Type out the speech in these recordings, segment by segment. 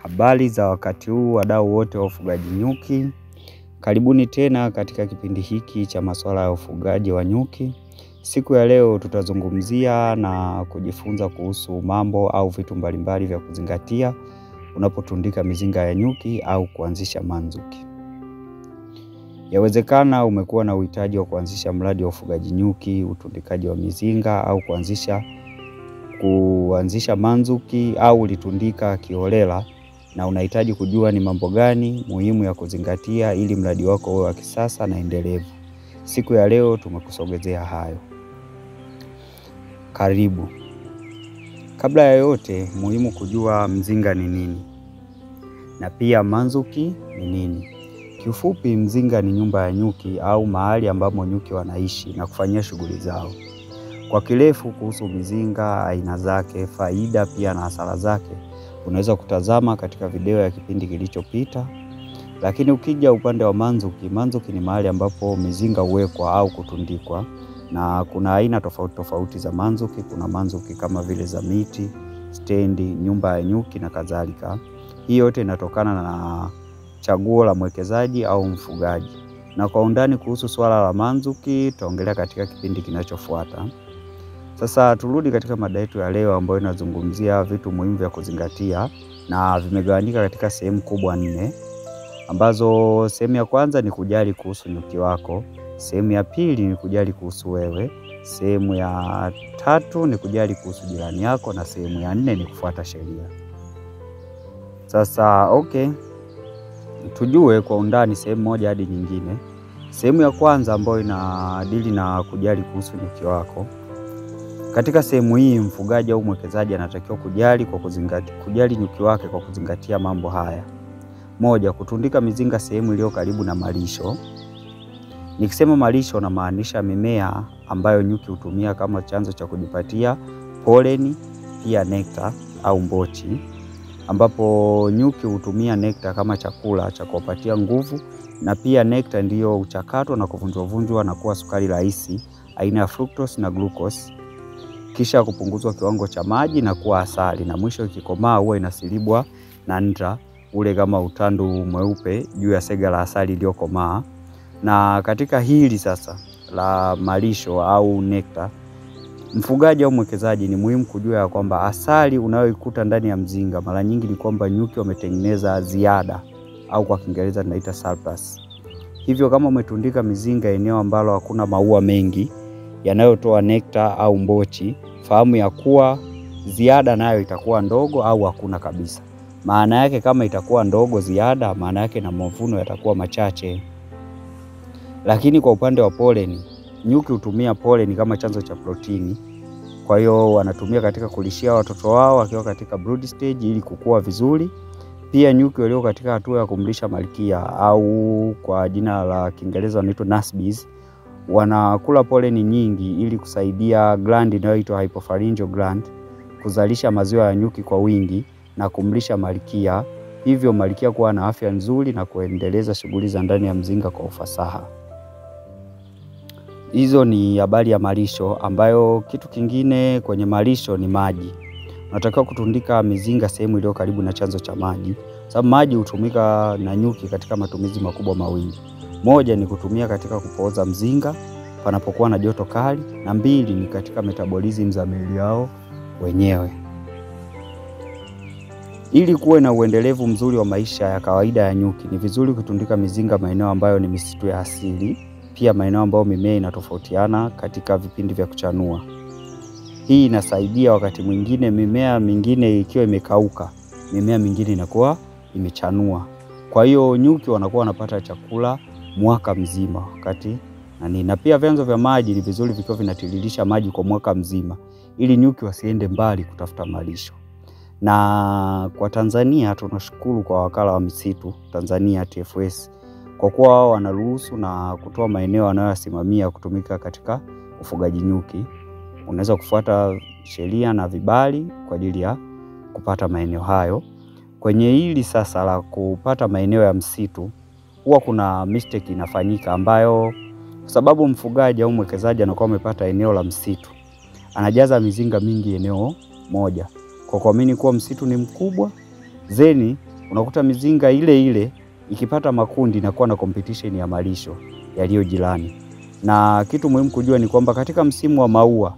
Habari za wakati huu wadau wote wa ufugaji nyuki. Karibuni tena katika kipindi hiki cha masuala ya ufugaji wa nyuki. Siku ya leo tutazungumzia na kujifunza kuhusu mambo au vitu mbalimbali vya kuzingatia unapotundika mizinga ya nyuki au kuanzisha manzuki. Yawezekana umekuwa na uhitaji wa kuanzisha mradi wa ufugaji nyuki, utundikaji wa mizinga au kuanzisha manzuki au ulitundika kiholela na unahitaji kujua ni mambo gani muhimu ya kuzingatia ili mradi wako uwe wa kisasa na endelevu. Siku ya leo tumekusogezea hayo. Karibu. Kabla ya yote, muhimu kujua mzinga ni nini na pia manzuki ni nini. Kiufupi, mzinga ni nyumba ya nyuki au mahali ambamo nyuki wanaishi na kufanyia shughuli zao. Kwa kirefu kuhusu mizinga, aina zake, faida pia na hasara zake, unaweza kutazama katika video ya kipindi kilichopita. Lakini ukija upande wa manzuki ni mahali ambapo mizinga huwekwa au kutundikwa, na kuna aina tofauti tofauti za manzuki. Kuna manzuki kama vile za miti, stendi, nyumba ya nyuki na kadhalika. Hii yote inatokana na chaguo la mwekezaji au mfugaji. Na kwa undani kuhusu swala la manzuki tutaongelea katika kipindi kinachofuata. Sasa turudi katika mada yetu ya leo ambayo inazungumzia vitu muhimu vya kuzingatia, na vimegawanyika katika sehemu kubwa 4, ambazo sehemu ya kwanza ni kujali kuhusu nyuki wako, sehemu ya pili ni kujali kuhusu wewe, sehemu ya 3 ni kujali kuhusu jirani yako, na sehemu ya 4 ni kufuata sheria. Sasa tujue kwa undani sehemu moja hadi nyingine. Sehemu ya kwanza ambayo inadili na kujali kuhusu nyuki wako. Katika sehemu hii mfugaji au mwekezaji anatakiwa kujali nyuki wake kwa kuzingatia mambo haya. 1. Kutundika mizinga sehemu iliyo karibu na malisho. Nikisema malisho na maanisha mimea ambayo nyuki hutumia kama chanzo cha kujipatia poleni, pia nekta au mbochi, ambapo nyuki hutumia nekta kama chakula cha kuwapatia nguvu, na pia nekta ndiyo uchakatwa na kuvunjwa na kuwa sukari rahisi aina ya fructose na glucose, kisha kupunguzwa kiwango cha maji na kuwa asali, na mwisho ikikomaa huwa inasilibwa na nta ule kama utandu mweupe juu ya sega la asali iliyokomaa. Na katika hili sasa la malisho au nekta, mfugaji au mwekezaji ni muhimu kujua ya kwamba asali unayoikuta ndani ya mzinga mara nyingi ni kwamba nyuki wametengeneza ziada au kwa Kiingereza tunaita surplus. Hivyo kama umetundika mizinga eneo ambalo hakuna maua mengi yanayotoa nekta au mbochi, fahamu ya kuwa ziada nayo itakuwa ndogo au hakuna kabisa. Maana yake kama itakuwa ndogo ziada, maana yake na mavuno yatakuwa machache. Lakini kwa upande wa poleni, nyuki hutumia poleni kama chanzo cha protini. Kwa hiyo wanatumia katika kulishia watoto wao wakiwa katika brood stage ili kukua vizuri. Pia nyuki walio katika hatua ya kumlisha malkia au kwa jina la Kiingereza wanaitwa nurse bees, wanakula poleni nyingi ili kusaidia gland inayoitwa hypopharyngeal gland kuzalisha maziwa ya nyuki kwa wingi na kumlisha malkia, hivyo malkia kuwa na afya nzuri na kuendeleza shughuli za ndani ya mzinga kwa ufasaha. Hizo ni habari ya malisho, ambayo kitu kingine kwenye malisho ni maji. Unatakiwa kutundika mizinga sehemu iliyo karibu na chanzo cha maji, sababu maji hutumika na nyuki katika matumizi makubwa mawili. 1 ni kutumia katika kupooza mzinga panapokuwa na joto kali, na 2 ni katika metabolism za miili yao wenyewe. Ili kuwe na uendelevu mzuri wa maisha ya kawaida ya nyuki, ni vizuri kutundika mizinga maeneo ambayo ni misitu ya asili, pia maeneo ambayo mimea inatofautiana katika vipindi vya kuchanua. Hii inasaidia wakati mwingine mimea mingine ikiwa imekauka, mimea mingine inakuwa imechanua. Kwa hiyo nyuki wanakuwa wanapata chakula mwaka mzima wakati na pia vyanzo vya maji ni vizuri vikiwa vinatiririsha maji kwa mwaka mzima ili nyuki wasiende mbali kutafuta malisho. Na kwa Tanzania tunashukuru kwa wakala wa misitu Tanzania TFS kwa kuwa wao wanaruhusu na kutoa maeneo wanayosimamia kutumika katika ufugaji nyuki. Unaweza kufuata sheria na vibali kwa ajili ya kupata maeneo hayo. Kwenye hili sasa la kupata maeneo ya msitu, huwa kuna mistake inafanyika ambayo kwa sababu mfugaji au mwekezaji anakuwa amepata eneo la msitu, anajaza mizinga mingi eneo moja kwa kuamini kuwa msitu ni mkubwa, zeni unakuta mizinga ile ile ikipata makundi inakuwa na competition ya malisho yaliyo jirani. Na kitu muhimu kujua ni kwamba katika msimu wa maua,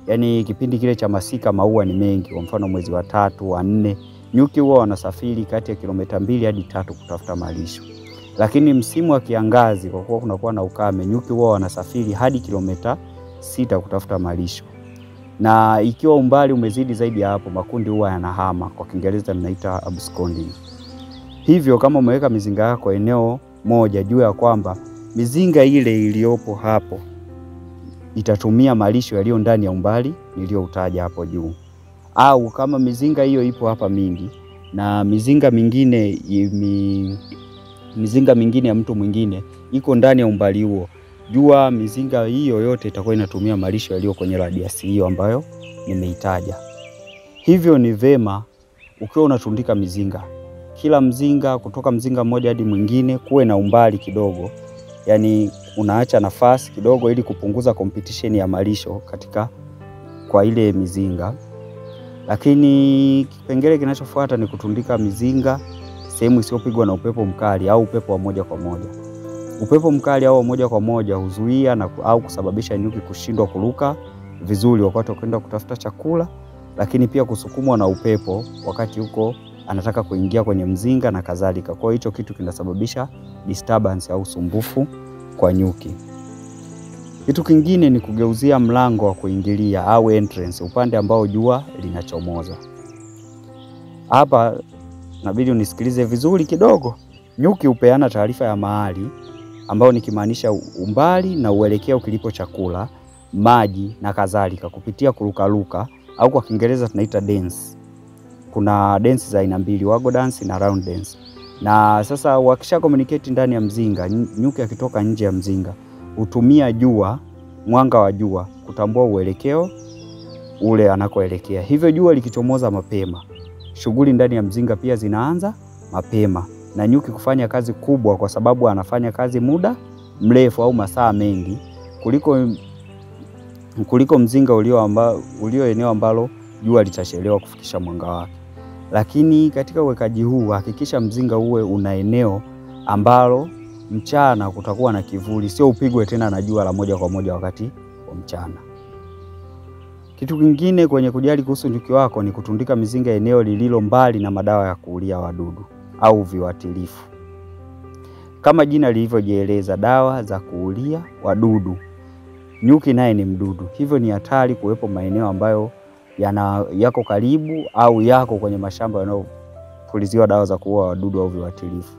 yani kipindi kile cha masika, maua ni mengi, kwa mfano mwezi wa 3, wa 4, nyuki huwa wanasafiri kati ya kilomita 2 hadi 3 kutafuta malisho. Lakini msimu wa kiangazi, kwa kuwa kunakuwa na ukame, nyuki huwa wanasafiri hadi kilomita 6 kutafuta malisho. Na ikiwa umbali umezidi zaidi ya hapo, makundi huwa yanahama, kwa Kiingereza tunaita absconding. Hivyo kama umeweka mizinga yako eneo moja, jua ya kwamba mizinga ile iliyopo hapo itatumia malisho yaliyo ndani ya umbali nilioutaja hapo juu. Au kama mizinga hiyo ipo hapa mingi na mizinga mingine ya mtu mwingine iko ndani ya umbali huo, jua mizinga hiyo yote itakuwa inatumia malisho yaliyo kwenye radiasi hiyo ambayo nimeitaja. Hivyo ni vema ukiwa unatundika mizinga, kila mzinga kutoka mzinga mmoja hadi mwingine kuwe na umbali kidogo, yani unaacha nafasi kidogo ili kupunguza competition ya malisho kwa ile mizinga. Lakini kipengele kinachofuata ni kutundika mizinga sehemu isiyopigwa na upepo mkali au upepo wa moja kwa moja. Upepo mkali au moja kwa moja huzuia au kusababisha nyuki kushindwa kuruka vizuri wakati wakwenda kutafuta chakula, lakini pia kusukumwa na upepo wakati huko anataka kuingia kwenye mzinga na kadhalika. Kwa hicho kitu kinasababisha disturbance au usumbufu kwa nyuki. Kitu kingine ni kugeuzia mlango wa kuingilia au entrance upande ambao jua linachomoza. Hapa inabidi unisikilize vizuri kidogo. Nyuki hupeana taarifa ya mahali ambao nikimaanisha umbali na uelekeo kilipo chakula, maji na kadhalika kupitia kurukaruka au kwa Kiingereza tunaita dance. Kuna dance za aina mbili, wago dance na round dance. Na sasa wakisha communicate ndani ya mzinga, nyuki akitoka nje ya mzinga hutumia jua, mwanga wa jua kutambua uelekeo ule anakoelekea. Hivyo jua likichomoza mapema, shughuli ndani ya mzinga pia zinaanza mapema na nyuki kufanya kazi kubwa, kwa sababu anafanya kazi muda mrefu au masaa mengi kuliko mzinga ulio eneo ambalo jua litachelewa kufikisha mwanga wake. Lakini katika uwekaji huu hakikisha mzinga uwe una eneo ambalo mchana kutakuwa na kivuli, sio upigwe tena na jua la moja kwa moja wakati wa mchana. Kitu kingine kwenye kujali kuhusu nyuki wako ni kutundika mizinga eneo lililo mbali na madawa ya kuulia wadudu au viuatilifu. Kama jina lilivyojieleza, dawa za kuulia wadudu. Nyuki naye ni mdudu, hivyo ni hatari kuwepo maeneo ambayo yako karibu au yako kwenye mashamba yanayopuliziwa dawa za kuua wadudu au viuatilifu.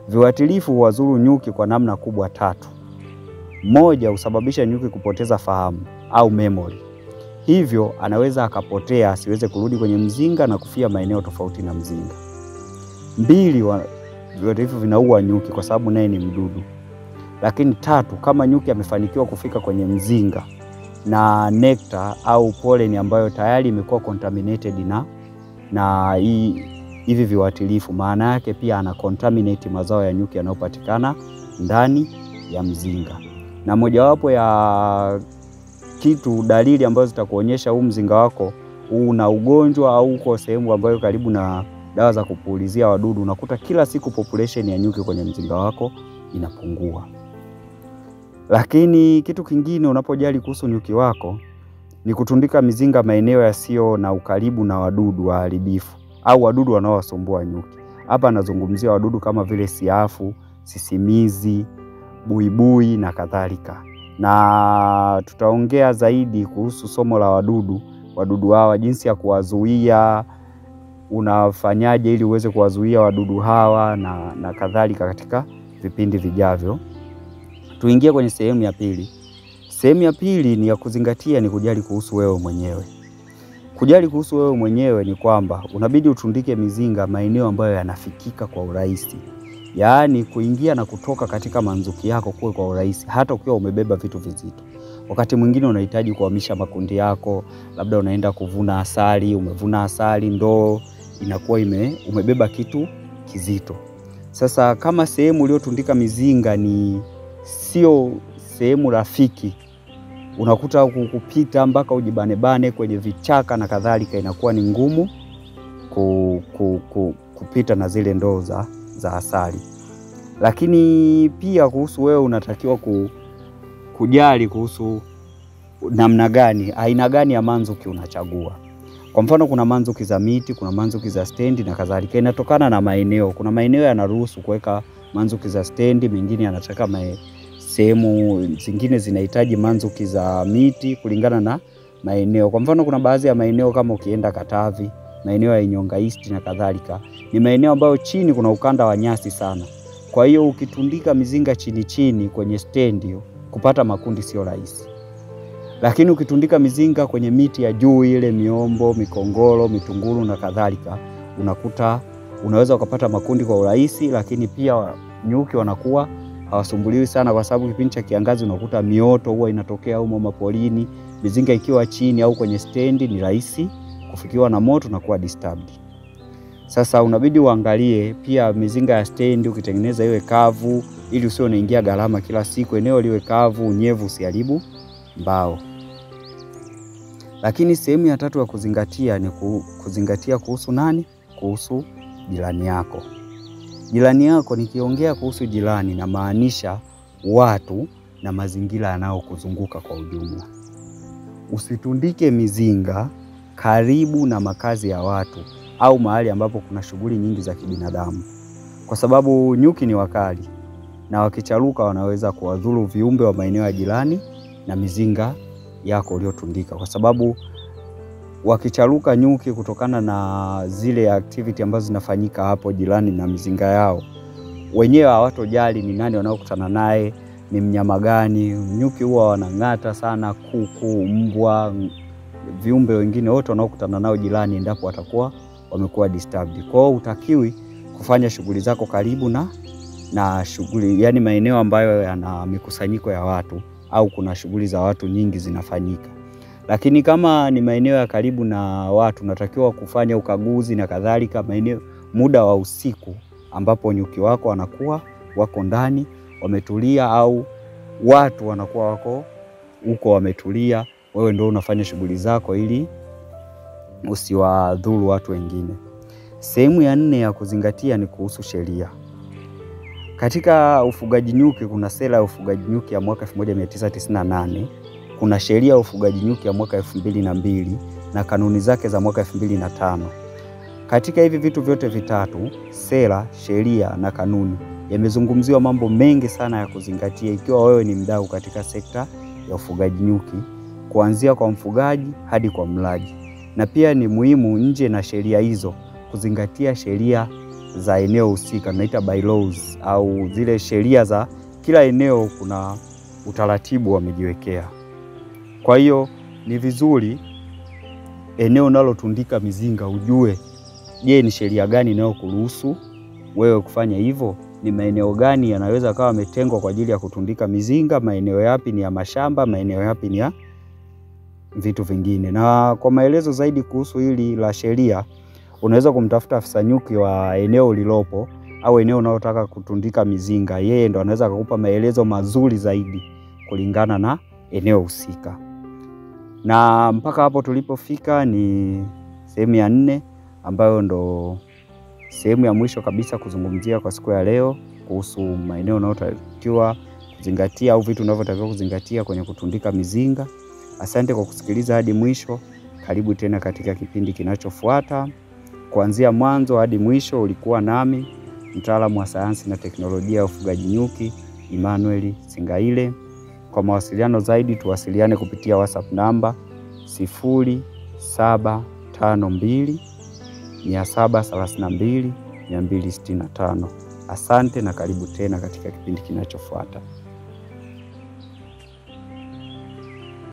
Viuatilifu huwadhuru nyuki kwa namna kubwa 3. Moja, husababisha nyuki kupoteza fahamu au memory. Hivyo anaweza akapotea asiweze kurudi kwenye mzinga na kufia maeneo tofauti na mzinga. 2, viuatilifu vinaua nyuki kwa sababu naye ni mdudu. Lakini 3, kama nyuki amefanikiwa kufika kwenye mzinga na nectar au pollen ambayo tayari imekuwa contaminated na hivi viuatilifu, maana yake pia ana contaminate mazao ya nyuki yanayopatikana ndani ya mzinga. Na mojawapo ya dalili ambazo zitakuonyesha huu mzinga wako una ugonjwa au uko sehemu ambayo karibu na dawa za kupulizia wadudu, unakuta kila siku population ya nyuki kwenye mzinga wako inapungua. Lakini kitu kingine unapojali kuhusu nyuki wako ni kutundika mizinga maeneo yasiyo na ukaribu na wadudu waharibifu au wadudu wanaowasumbua nyuki. Hapa nazungumzia wadudu kama vile siafu, sisimizi, buibui na kadhalika. Na tutaongea zaidi kuhusu somo la wadudu hawa, jinsi ya kuwazuia, unafanyaje ili uweze kuwazuia wadudu hawa na kadhalika katika vipindi vijavyo. Tuingie kwenye sehemu ya pili. Sehemu ya pili ni ya kuzingatia, ni kujali kuhusu wewe mwenyewe. Kujali kuhusu wewe mwenyewe ni kwamba unabidi utundike mizinga maeneo ambayo yanafikika kwa urahisi. Yaani kuingia na kutoka katika manzuki yako kuwe kwa urahisi hata ukiwa umebeba vitu vizito. Wakati mwingine unahitaji kuhamisha makundi yako, labda unaenda kuvuna asali, umevuna asali, ndoo inakuwa umebeba kitu kizito. Sasa kama sehemu uliyotundika mizinga ni sio sehemu rafiki, unakuta kupita mpaka ujibanebane kwenye vichaka na kadhalika, inakuwa ni ngumu kupita na zile ndoo za asali. Lakini pia kuhusu wewe unatakiwa kujali kuhusu namna gani, aina gani ya manzuki unachagua. Kwa mfano kuna manzuki za miti, kuna manzuki za stendi na kadhalika. Inatokana na maeneo. Kuna maeneo yanaruhusu kuweka manzuki za stendi, mengine yanataka sehemu zingine zinahitaji manzuki za miti kulingana na maeneo. Kwa mfano kuna baadhi ya maeneo kama ukienda Katavi, maeneo ya Inyonga East na kadhalika, ni maeneo ambayo chini kuna ukanda wa nyasi sana. Kwa hiyo ukitundika mizinga chini kwenye stendi kupata makundi sio rahisi. Lakini ukitundika mizinga kwenye miti ya juu, ile miombo, mikongoro, mitunguru na kadhalika, unakuta unaweza ukapata makundi kwa urahisi. Lakini pia nyuki wanakuwa hawasumbuliwi sana, kwa sababu kipindi cha kiangazi unakuta mioto huwa inatokea huko mapolini. Mizinga ikiwa chini au kwenye stendi ni rahisi kufikiwa na moto na kuwa disturbed. Sasa unabidi uangalie pia mizinga ya stendi ukitengeneza iwe kavu, ili usio unaingia gharama kila siku. Eneo liwe kavu, unyevu usiharibu mbao. Lakini sehemu ya tatu ya kuzingatia ni kuzingatia kuhusu nani? Kuhusu jirani yako. Jirani yako, nikiongea kuhusu jirani na maanisha watu na mazingira yanayokuzunguka kwa ujumla. Usitundike mizinga karibu na makazi ya watu au mahali ambapo kuna shughuli nyingi za kibinadamu, kwa sababu nyuki ni wakali na wakicharuka wanaweza kuwadhuru viumbe wa maeneo ya jirani na mizinga yako uliotundika. Kwa sababu wakicharuka nyuki kutokana na zile activity ambazo zinafanyika hapo jirani na mizinga yao, wenyewe hawatojali ni nani wanaokutana naye, ni mnyama gani. Nyuki huwa wanang'ata sana kuku, mbwa, viumbe wengine wote wanaokutana nao jirani endapo watakuwa wamekuwa disturbed. Kwa hiyo utakiwi kufanya shughuli zako karibu na shughuli, yani maeneo ambayo yana mikusanyiko ya watu au kuna shughuli za watu nyingi zinafanyika. Lakini kama ni maeneo ya karibu na watu, unatakiwa kufanya ukaguzi na kadhalika maeneo muda wa usiku ambapo nyuki wako wanakuwa wako ndani wametulia, au watu wanakuwa wako huko wametulia. Wewe ndio unafanya shughuli zako ili usiwadhuru watu wengine. Sehemu ya 4 ya kuzingatia ni kuhusu sheria. Katika ufugaji nyuki kuna sera ya ufugaji nyuki ya mwaka 1998, kuna sheria ya ufugaji nyuki ya mwaka 2002 na kanuni zake za mwaka 2005. Katika hivi vitu vyote vitatu, sera, sheria na kanuni, yamezungumziwa mambo mengi sana ya kuzingatia ikiwa wewe ni mdau katika sekta ya ufugaji nyuki, kuanzia kwa mfugaji hadi kwa mlaji. Na pia ni muhimu nje na sheria hizo kuzingatia sheria za eneo husika, tunaita bylaws, au zile sheria za kila eneo kuna utaratibu wamejiwekea. Kwa hiyo ni vizuri eneo unalotundika mizinga ujue, je, ni sheria gani inayokuruhusu wewe kufanya hivyo? Ni maeneo gani yanaweza kawa yametengwa kwa ajili ya kutundika mizinga? Maeneo yapi ni ya mashamba? Maeneo yapi ni ya vitu vingine? Na kwa maelezo zaidi kuhusu hili la sheria, unaweza kumtafuta afisa nyuki wa eneo ulilopo au eneo unalotaka kutundika mizinga. Yeye ndo anaweza kukupa maelezo mazuri zaidi kulingana na eneo husika. Na mpaka hapo tulipofika ni sehemu ya 4 ambayo ndo sehemu ya mwisho kabisa kuzungumzia kwa siku ya leo kuhusu maeneo unayotakiwa kuzingatia au vitu unavyotakiwa kuzingatia kwenye kutundika mizinga. Asante kwa kusikiliza hadi mwisho. Karibu tena katika kipindi kinachofuata. Kuanzia mwanzo hadi mwisho ulikuwa nami mtaalamu wa sayansi na teknolojia ya ufugaji nyuki Emmanuel Singaile. Kwa mawasiliano zaidi tuwasiliane kupitia WhatsApp namba 0752 732 265. Asante na karibu tena katika kipindi kinachofuata.